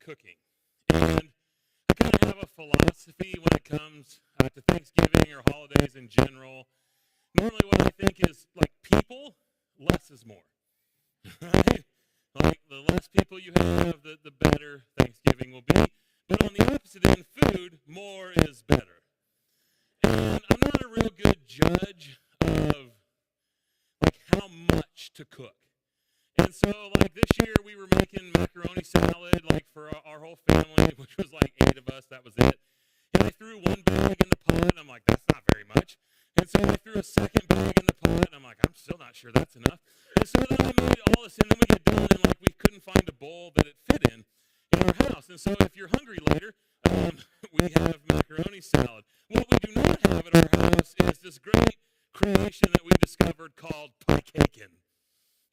cooking. And I kind of have a philosophy when it comes to Thanksgiving or holidays in general. Normally what I think is, like, people, less is more. Right? Like, the less people you have, the better Thanksgiving will be. But on the opposite end, food, more is better. And I'm not a real good judge of, like, how much to cook. And so, like, this year we were making macaroni salad, like, for our whole family, which was like 8 of us. That was it. And I threw one bag in the pot, and I'm like, that's not very much. And so I threw a second bag in the pot, and I'm like, I'm still not sure that's enough. And so then I made all this, and then we get done, and, like, we couldn't find a bowl that it fit in our house. And so if you're hungry later, we have macaroni salad. What we do not have at our house is this great creation that we discovered called pie cakin'.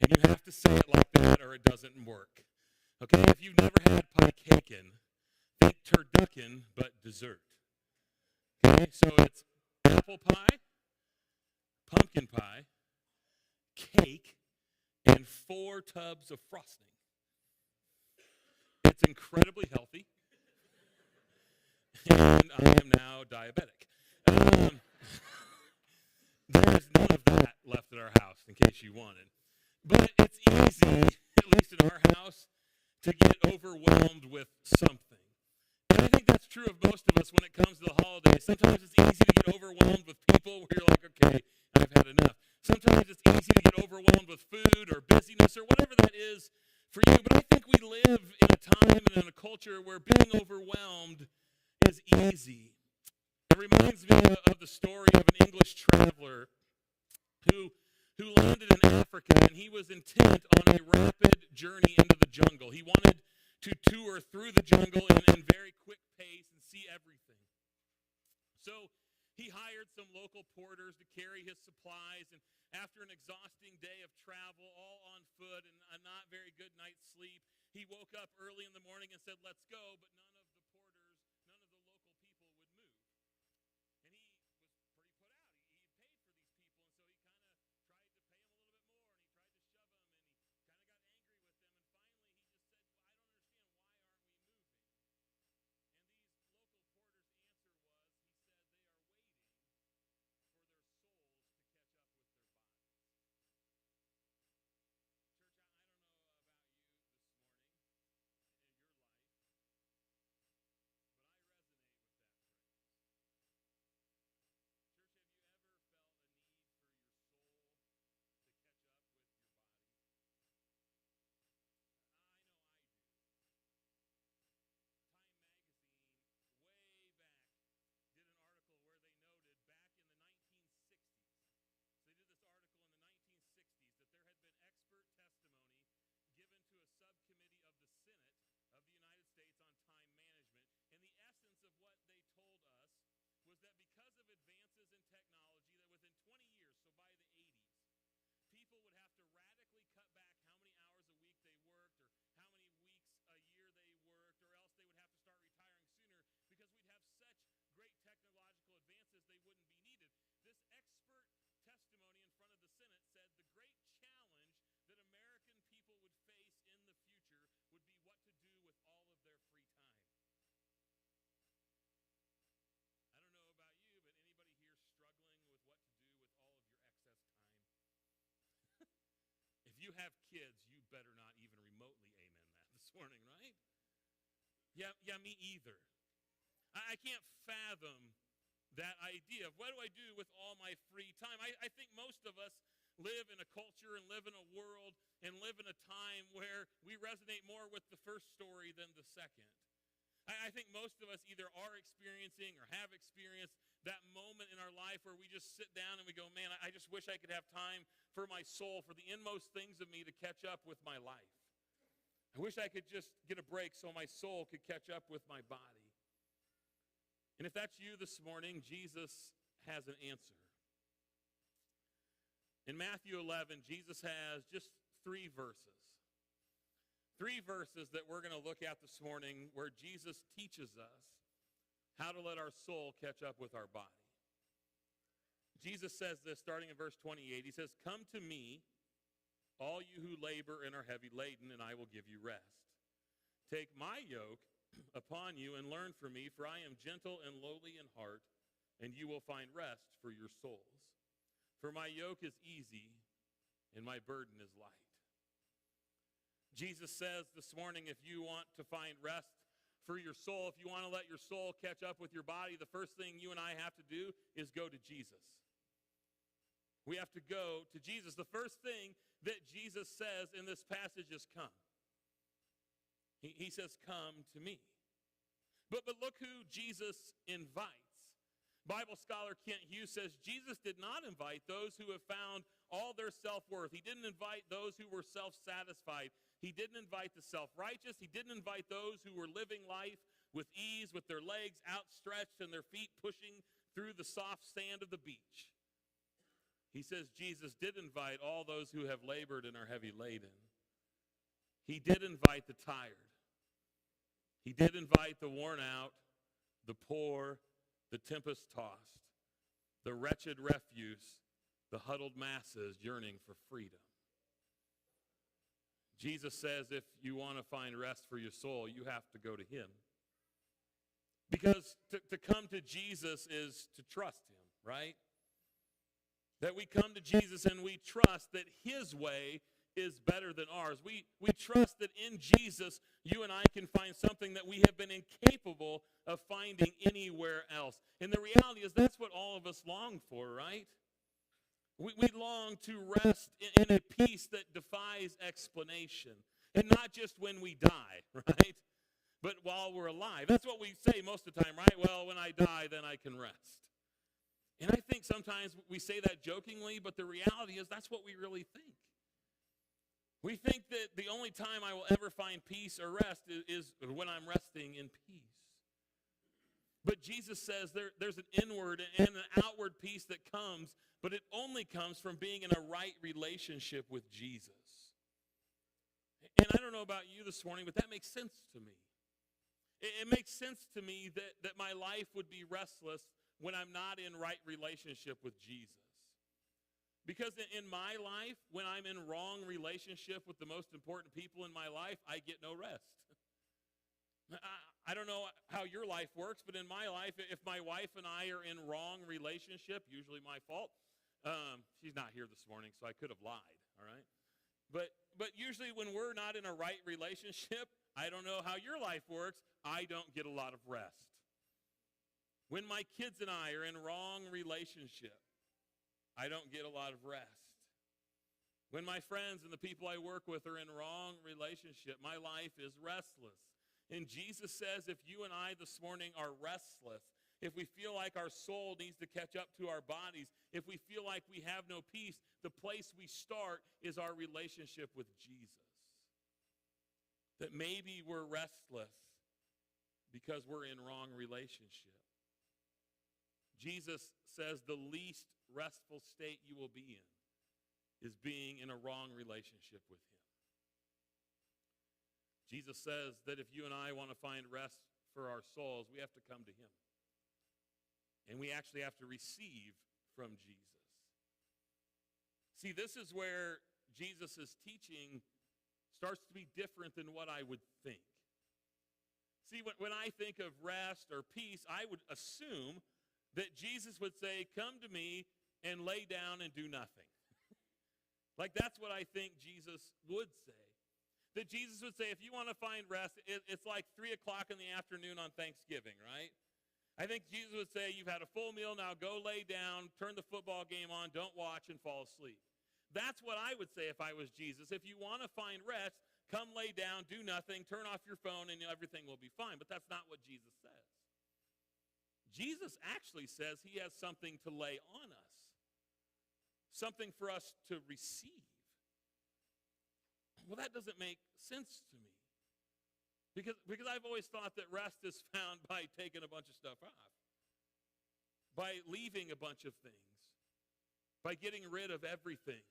And you have to say it like that or it doesn't work. Okay, if you've never had pie cakin', think turducken, but dessert. Okay, so it's apple pie, pumpkin pie, cake, and 4 tubs of frosting. It's incredibly healthy, and I am now diabetic. There's none of that left at our house, in case you wanted. But it's easy, at least in our house, to get overwhelmed with something. And I think that's true of most of us when it comes to the holidays. Sometimes it's easy to get overwhelmed with people where you're like, okay, I've had enough. Sometimes it's easy to get overwhelmed with food or busyness or whatever that is for you. But I think we live in a time and in a culture where being overwhelmed is easy. It reminds me of the story of an English traveler who landed in Africa, and he was intent on a rapid journey into the jungle. He wanted to tour through the jungle in very quick pace and see everything. So he hired some local porters to carry his supplies, and after an exhausting day of travel, all on foot and a not very good night's sleep, he woke up early in the morning and said, let's go, but none of the porters, none of the local people would move. And he was pretty put out. He had paid for these people, and so he kind of tried to pay them a little bit more, and he tried to shove them, and he kind of got angry with them, and finally he just said, well, I don't understand, why aren't we moving? If you have kids, you better not even remotely amen that this morning, right? Yeah, me either. I can't fathom that idea of what do I do with all my free time. I think most of us live in a culture and live in a world and live in a time where we resonate more with the first story than the second. I think most of us either are experiencing or have experienced that moment in our life where we just sit down and we go, man, I just wish I could have time for my soul, for the inmost things of me to catch up with my life. I wish I could just get a break so my soul could catch up with my body. And if that's you this morning, Jesus has an answer. In Matthew 11, Jesus has just 3 verses. 3 verses that we're going to look at this morning where Jesus teaches us how to let our soul catch up with our body. Jesus says this starting in verse 28. He says, "Come to me, all you who labor and are heavy laden, and I will give you rest. Take my yoke upon you and learn from me, for I am gentle and lowly in heart, and you will find rest for your souls. For my yoke is easy and my burden is light. Jesus says this morning, if you want to find rest for your soul, if you want to let your soul catch up with your body, the first thing you and I have to do is go to Jesus. We have to go to Jesus. The first thing that Jesus says in this passage is come. He says, come to me. But look who Jesus invites. Bible scholar Kent Hughes says Jesus did not invite those who have found all their self-worth. He didn't invite those who were self-satisfied. He didn't invite the self-righteous. He didn't invite those who were living life with ease, with their legs outstretched and their feet pushing through the soft sand of the beach. He says Jesus did invite all those who have labored and are heavy laden. He did invite the tired. He did invite the worn out, the poor, the tempest-tossed, the wretched refuse, the huddled masses yearning for freedom. Jesus says if you want to find rest for your soul, you have to go to him. Because to come to Jesus is to trust him, right? That we come to Jesus and we trust that his way is better than ours. We trust that in Jesus, you and I can find something that we have been incapable of finding anywhere else. And the reality is that's what all of us long for, right? We long to rest in a peace that defies explanation. And not just when we die, right? But while we're alive. That's what we say most of the time, right? Well, when I die, then I can rest. And I think sometimes we say that jokingly, but the reality is that's what we really think. We think that the only time I will ever find peace or rest is when I'm resting in peace. But Jesus says there's an inward and an outward peace that comes, but it only comes from being in a right relationship with Jesus. And I don't know about you this morning, but that makes sense to me. It makes sense to me that my life would be restless when I'm not in right relationship with Jesus. Because in my life, when I'm in wrong relationship with the most important people in my life, I get no rest. I don't know how your life works, but in my life, if my wife and I are in wrong relationship, usually my fault. She's not here this morning, so I could have lied, all right? But usually when we're not in a right relationship, I don't know how your life works, I don't get a lot of rest. When my kids and I are in wrong relationship, I don't get a lot of rest. When my friends and the people I work with are in wrong relationship, my life is restless. And Jesus says if you and I this morning are restless, if we feel like our soul needs to catch up to our bodies, if we feel like we have no peace, the place we start is our relationship with Jesus. That maybe we're restless because we're in wrong relationship. Jesus says the least restful state you will be in is being in a wrong relationship with him. Jesus says that if you and I want to find rest for our souls, we have to come to him. And we actually have to receive from Jesus. See, this is where Jesus' teaching starts to be different than what I would think. See, when I think of rest or peace, I would assume that Jesus would say, come to me and lay down and do nothing. Like that's what I think Jesus would say. That Jesus would say, if you want to find rest, it's like 3 o'clock in the afternoon on Thanksgiving, right? I think Jesus would say, you've had a full meal, now go lay down, turn the football game on, don't watch, and fall asleep. That's what I would say if I was Jesus. If you want to find rest, come lay down, do nothing, turn off your phone, and everything will be fine. But that's not what Jesus says. Jesus actually says he has something to lay on us, something for us to receive. Well, that doesn't make sense to me because I've always thought that rest is found by taking a bunch of stuff off, by leaving a bunch of things, by getting rid of everything.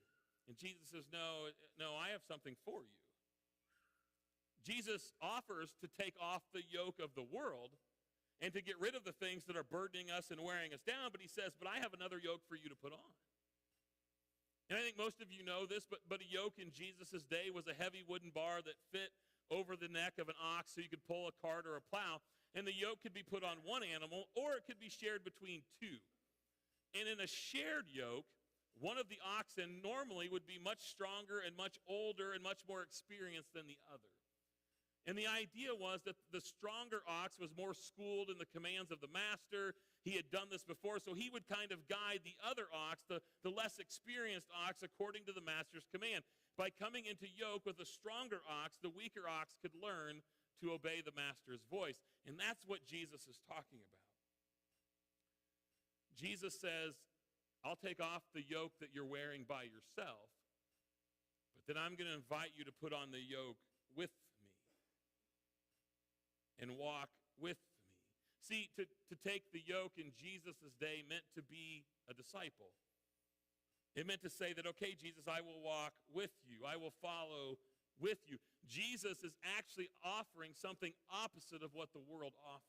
And Jesus says, no, I have something for you. Jesus offers to take off the yoke of the world and to get rid of the things that are burdening us and wearing us down, but he says, but I have another yoke for you to put on. And I think most of you know this, but a yoke in Jesus' day was a heavy wooden bar that fit over the neck of an ox so you could pull a cart or a plow. And the yoke could be put on one animal, or it could be shared between two. And in a shared yoke, one of the oxen normally would be much stronger and much older and much more experienced than the other. And the idea was that the stronger ox was more schooled in the commands of the master. He had done this before, so he would kind of guide the other ox, the less experienced ox, according to the master's command. By coming into yoke with a stronger ox, the weaker ox could learn to obey the master's voice. And that's what Jesus is talking about. Jesus says, I'll take off the yoke that you're wearing by yourself, but then I'm going to invite you to put on the yoke with me and walk with me. See, to take the yoke in Jesus' day meant to be a disciple. It meant to say that, okay, Jesus, I will walk with you. I will follow with you. Jesus is actually offering something opposite of what the world offered.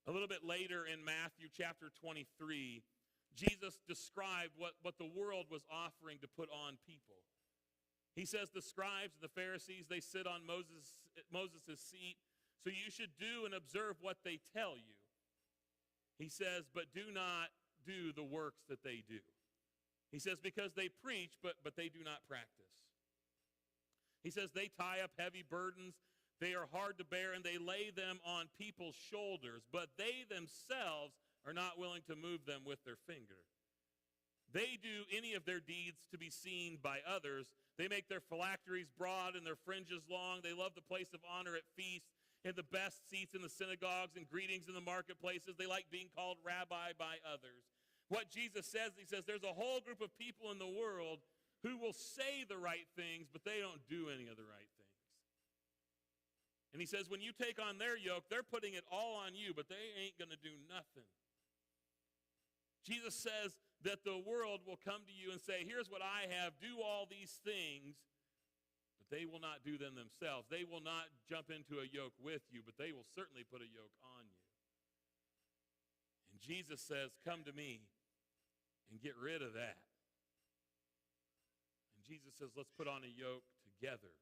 A little bit later in Matthew chapter 23, Jesus described what the world was offering to put on people. He says the scribes and the Pharisees, they sit on Moses' seat, so you should do and observe what they tell you. He says, but do not do the works that they do. He says, because they preach, but they do not practice. He says they tie up heavy burdens, they are hard to bear, and they lay them on people's shoulders, but they themselves are not willing to move them with their finger. They do any of their deeds to be seen by others. They make their phylacteries broad and their fringes long. They love the place of honor at feasts and the best seats in the synagogues and greetings in the marketplaces. They like being called rabbi by others. What Jesus says, he says there's a whole group of people in the world who will say the right things, but they don't do any of the right things. And he says when you take on their yoke, they're putting it all on you, but they ain't going to do nothing. Jesus says that the world will come to you and say, here's what I have, do all these things, but they will not do them themselves. They will not jump into a yoke with you, but they will certainly put a yoke on you. And Jesus says, come to me and get rid of that. And Jesus says, let's put on a yoke together.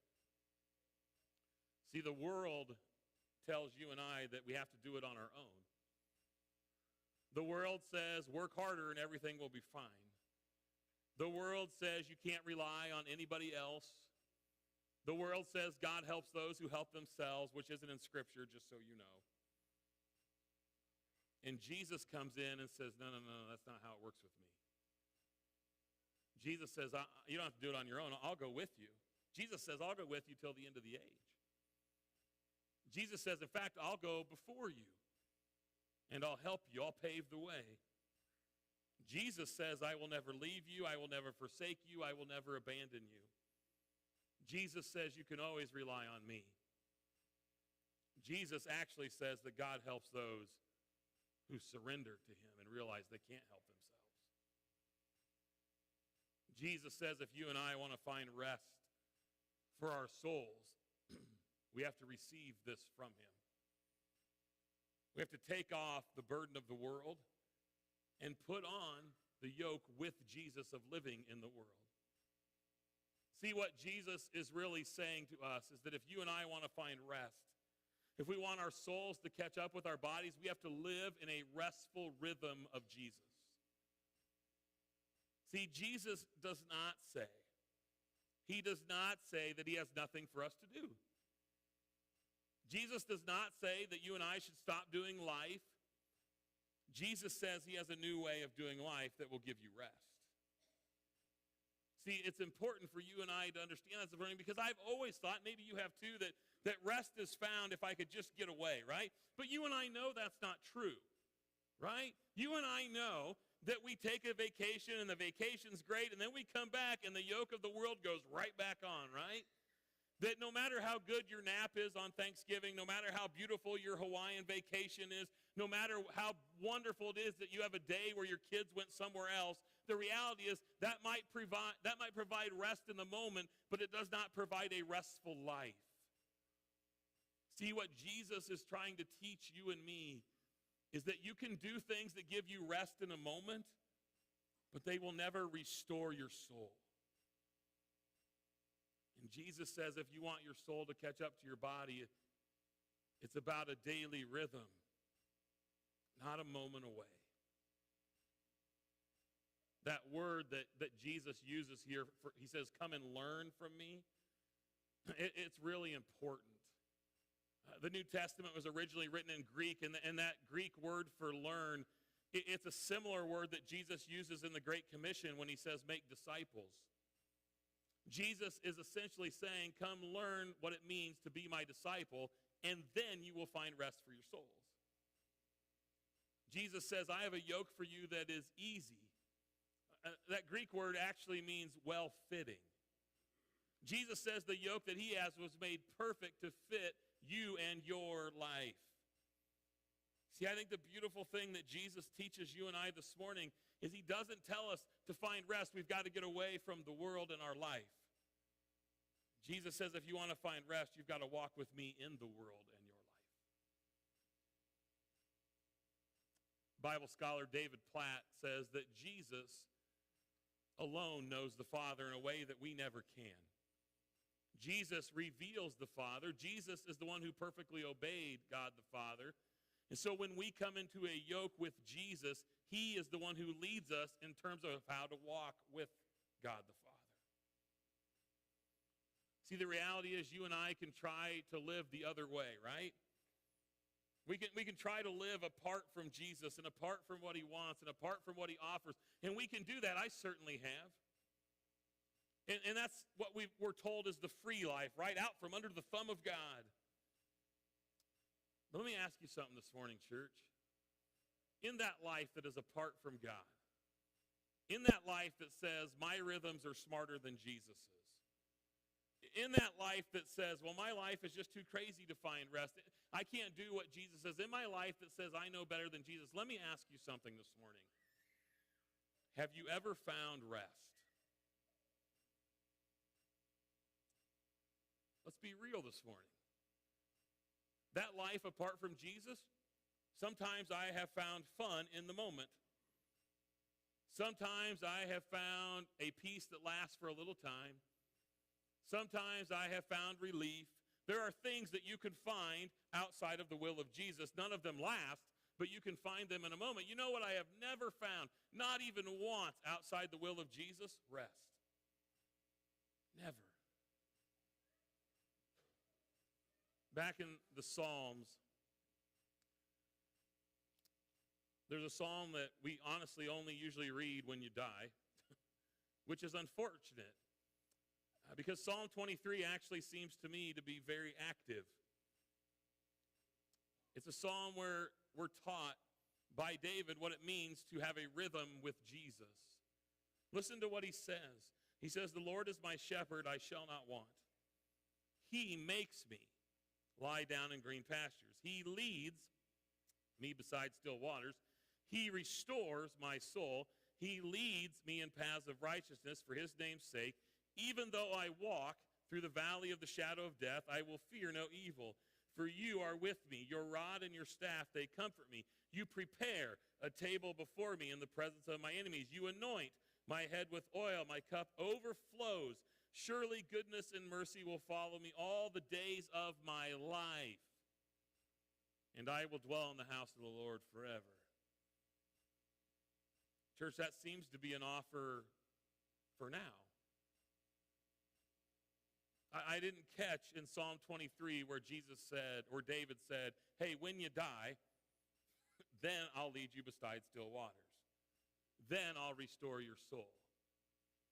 See, the world tells you and I that we have to do it on our own. The world says, work harder and everything will be fine. The world says you can't rely on anybody else. The world says God helps those who help themselves, which isn't in Scripture, just so you know. And Jesus comes in and says, no, that's not how it works with me. Jesus says, you don't have to do it on your own. I'll go with you. Jesus says, I'll go with you till the end of the age. Jesus says, in fact, I'll go before you. And I'll help you. I'll pave the way. Jesus says, I will never leave you. I will never forsake you. I will never abandon you. Jesus says you can always rely on me. Jesus actually says that God helps those who surrender to him and realize they can't help themselves. Jesus says if you and I want to find rest for our souls, we have to receive this from him. We have to take off the burden of the world and put on the yoke with Jesus of living in the world. See, what Jesus is really saying to us is that if you and I want to find rest, if we want our souls to catch up with our bodies, we have to live in a restful rhythm of Jesus. See, Jesus does not say that he has nothing for us to do. Jesus does not say that you and I should stop doing life. Jesus says he has a new way of doing life that will give you rest. See, it's important for you and I to understand that, because I've always thought, maybe you have too, that rest is found if I could just get away, right? But you and I know that's not true, right? You and I know that we take a vacation and the vacation's great, and then we come back and the yoke of the world goes right back on, right? That no matter how good your nap is on Thanksgiving, no matter how beautiful your Hawaiian vacation is, no matter how wonderful it is that you have a day where your kids went somewhere else, the reality is that might provide rest in the moment, but it does not provide a restful life. See, what Jesus is trying to teach you and me is that you can do things that give you rest in a moment, but they will never restore your soul. And Jesus says if you want your soul to catch up to your body, it's about a daily rhythm, not a moment away. That word that Jesus uses here, he says, come and learn from me. It's really important. The New Testament was originally written in Greek, and that Greek word for learn, it's a similar word that Jesus uses in the Great Commission when he says make disciples. Jesus is essentially saying, come learn what it means to be my disciple, and then you will find rest for your souls. Jesus says, I have a yoke for you that is easy. That Greek word actually means well-fitting. Jesus says the yoke that he has was made perfect to fit you and your life. See, I think the beautiful thing that Jesus teaches you and I this morning is he doesn't tell us to find rest. We've got to get away from the world in our life. Jesus says if you want to find rest, you've got to walk with me in the world and your life. Bible scholar David Platt says that Jesus alone knows the Father in a way that we never can. Jesus reveals the Father. Jesus is the one who perfectly obeyed God the Father. And so when we come into a yoke with Jesus, he is the one who leads us in terms of how to walk with God the Father. See, the reality is you and I can try to live the other way, right? We can try to live apart from Jesus and apart from what he wants and apart from what he offers. And we can do that. I certainly have. And that's what we're told is the free life, right? Out from under the thumb of God. But let me ask you something this morning, church. In that life that is apart from God, in that life that says my rhythms are smarter than Jesus's, in that life that says, well, my life is just too crazy to find rest, I can't do what Jesus says, in my life that says I know better than Jesus, let me ask you something this morning. Have you ever found rest? Let's be real this morning. That life apart from Jesus, sometimes I have found fun in the moment. Sometimes I have found a peace that lasts for a little time. Sometimes I have found relief. There are things that you can find outside of the will of Jesus. None of them last, but you can find them in a moment. You know what I have never found, not even once outside the will of Jesus? Rest. Never. Back in the Psalms, there's a psalm that we honestly only usually read when you die, which is unfortunate. Because Psalm 23 actually seems to me to be very active. It's a psalm where we're taught by David what it means to have a rhythm with Jesus. Listen to what he says. He says, the Lord is my shepherd, I shall not want. He makes me lie down in green pastures. He leads me beside still waters. He restores my soul. He leads me in paths of righteousness for his name's sake. Even though I walk through the valley of the shadow of death, I will fear no evil. For you are with me. Your rod and your staff, they comfort me. You prepare a table before me in the presence of my enemies. You anoint my head with oil. My cup overflows. Surely goodness and mercy will follow me all the days of my life. And I will dwell in the house of the Lord forever. Church, that seems to be an offer for now. I didn't catch in Psalm 23 where Jesus said, or David said, hey, when you die, then I'll lead you beside still waters. Then I'll restore your soul.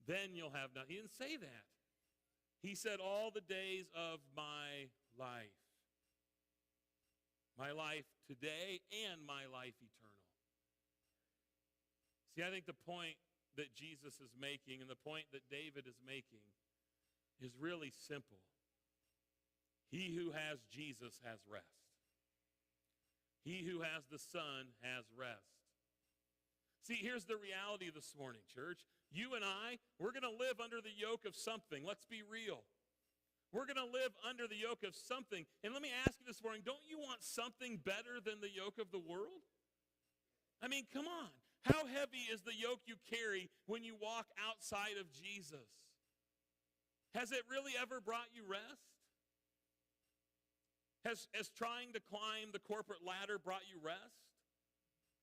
Then you'll have nothing. He didn't say that. He said all the days of my life. My life today and my life eternal. See, I think the point that Jesus is making and the point that David is making is really simple. He who has Jesus has rest. He who has the Son has rest. See, here's the reality this morning, church. You and I, we're going to live under the yoke of something. Let's be real. We're going to live under the yoke of something. And let me ask you this morning, don't you want something better than the yoke of the world? I mean, come on. How heavy is the yoke you carry when you walk outside of Jesus? Has it really ever brought you rest? Has trying to climb the corporate ladder brought you rest?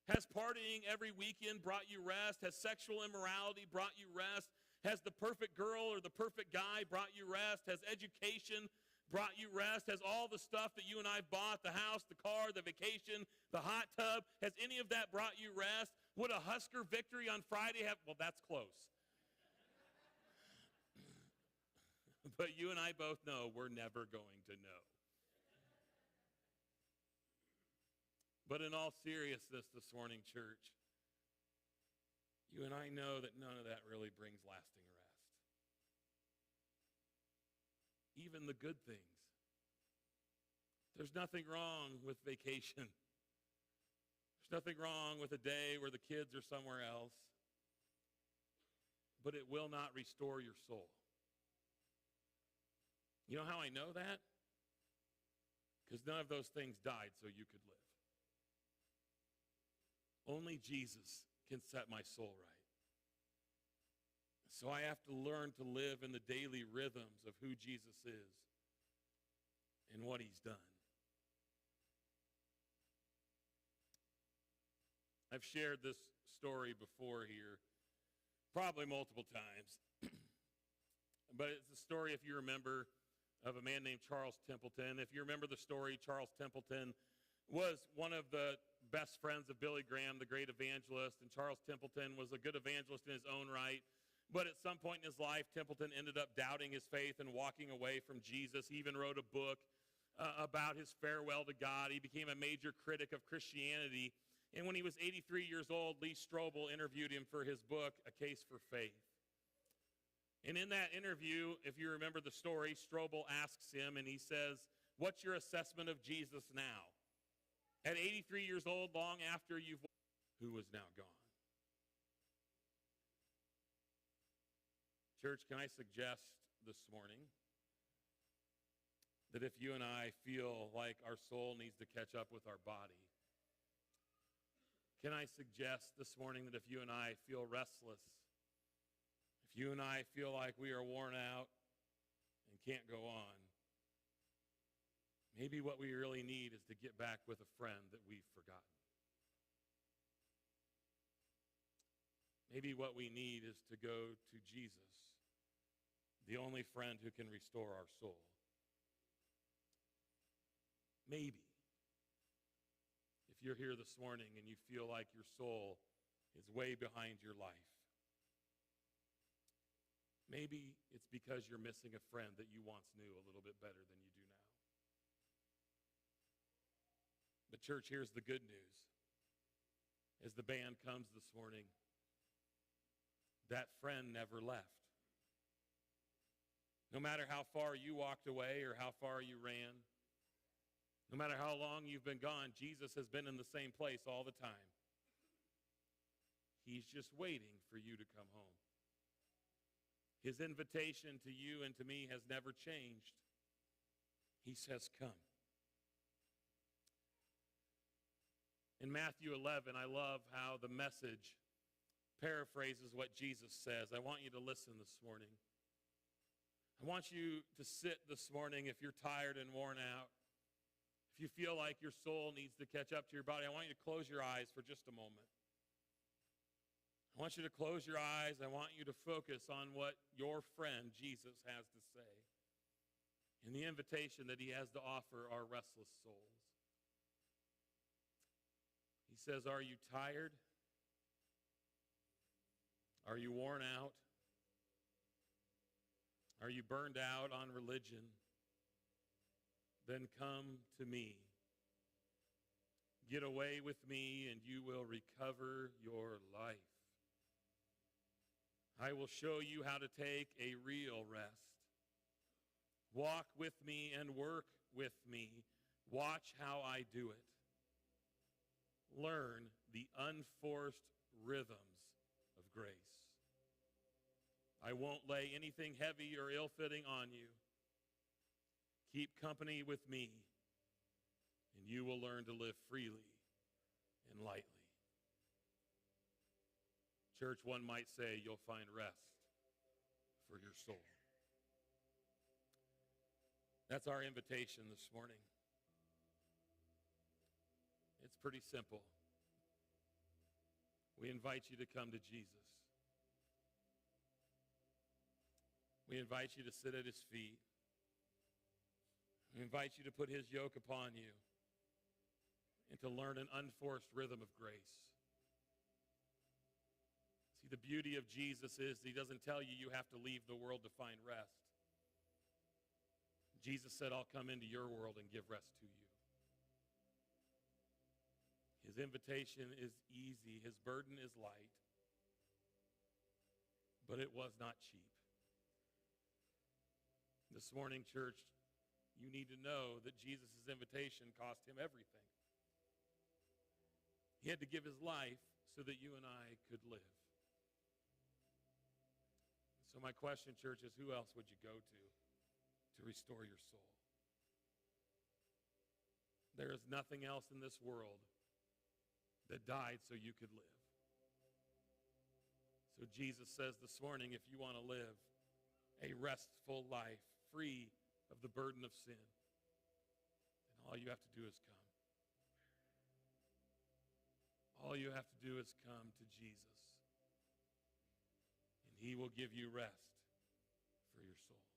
Has partying every weekend brought you rest? Has sexual immorality brought you rest? Has the perfect girl or the perfect guy brought you rest? Has education brought you rest? Has all the stuff that you and I bought, the house, the car, the vacation, the hot tub, has any of that brought you rest? Would a Husker victory on Friday have? Well, that's close. But you and I both know we're never going to know. But in all seriousness this morning, church, you and I know that none of that really brings lasting rest. Even the good things. There's nothing wrong with vacation. There's nothing wrong with a day where the kids are somewhere else. But it will not restore your soul. You know how I know that? Because none of those things died so you could live. Only Jesus can set my soul right. So I have to learn to live in the daily rhythms of who Jesus is and what he's done. I've shared this story before here, probably multiple times. But it's a story, if you remember, of a man named Charles Templeton. If you remember the story, Charles Templeton was one of the best friends of Billy Graham, the great evangelist, and Charles Templeton was a good evangelist in his own right. But at some point in his life, Templeton ended up doubting his faith and walking away from Jesus. He even wrote a book about his farewell to God. He became a major critic of Christianity. And when he was 83 years old, Lee Strobel interviewed him for his book, A Case for Faith. And in that interview, if you remember the story, Strobel asks him, and he says, "What's your assessment of Jesus now? At 83 years old, long after you've who is now gone." Church, can I suggest this morning that if you and I feel like our soul needs to catch up with our body, can I suggest this morning that if you and I feel restless, if you and I feel like we are worn out and can't go on, maybe what we really need is to get back with a friend that we've forgotten. Maybe what we need is to go to Jesus, the only friend who can restore our soul. Maybe. If you're here this morning and you feel like your soul is way behind your life, maybe it's because you're missing a friend that you once knew a little bit better than you do now. But church, here's the good news. As the band comes this morning, that friend never left. No matter how far you walked away or how far you ran, no matter how long you've been gone, Jesus has been in the same place all the time. He's just waiting for you to come home. His invitation to you and to me has never changed. He says, "Come." In Matthew 11, I love how the Message paraphrases what Jesus says. I want you to listen this morning. I want you to sit this morning if you're tired and worn out. If you feel like your soul needs to catch up to your body, I want you to close your eyes for just a moment. I want you to close your eyes. I want you to focus on what your friend Jesus has to say and the invitation that he has to offer our restless souls. He says, "Are you tired? Are you worn out? Are you burned out on religion? Then come to me. Get away with me and you will recover your life. I will show you how to take a real rest. Walk with me and work with me. Watch how I do it. Learn the unforced rhythms of grace. I won't lay anything heavy or ill-fitting on you. Keep company with me, and you will learn to live freely and lightly." Church, one might say you'll find rest for your soul. That's our invitation this morning. It's pretty simple. We invite you to come to Jesus. We invite you to sit at his feet. We invite you to put his yoke upon you and to learn an unforced rhythm of grace. See, the beauty of Jesus is he doesn't tell you you have to leave the world to find rest. Jesus said, I'll come into your world and give rest to you. His invitation is easy. His burden is light. But it was not cheap. This morning, church, you need to know that Jesus' invitation cost him everything. He had to give his life so that you and I could live. So my question, church, is who else would you go to restore your soul? There is nothing else in this world that died so you could live. So Jesus says this morning, if you want to live a restful life, free of the burden of sin, then all you have to do is come. All you have to do is come to Jesus, and he will give you rest for your soul.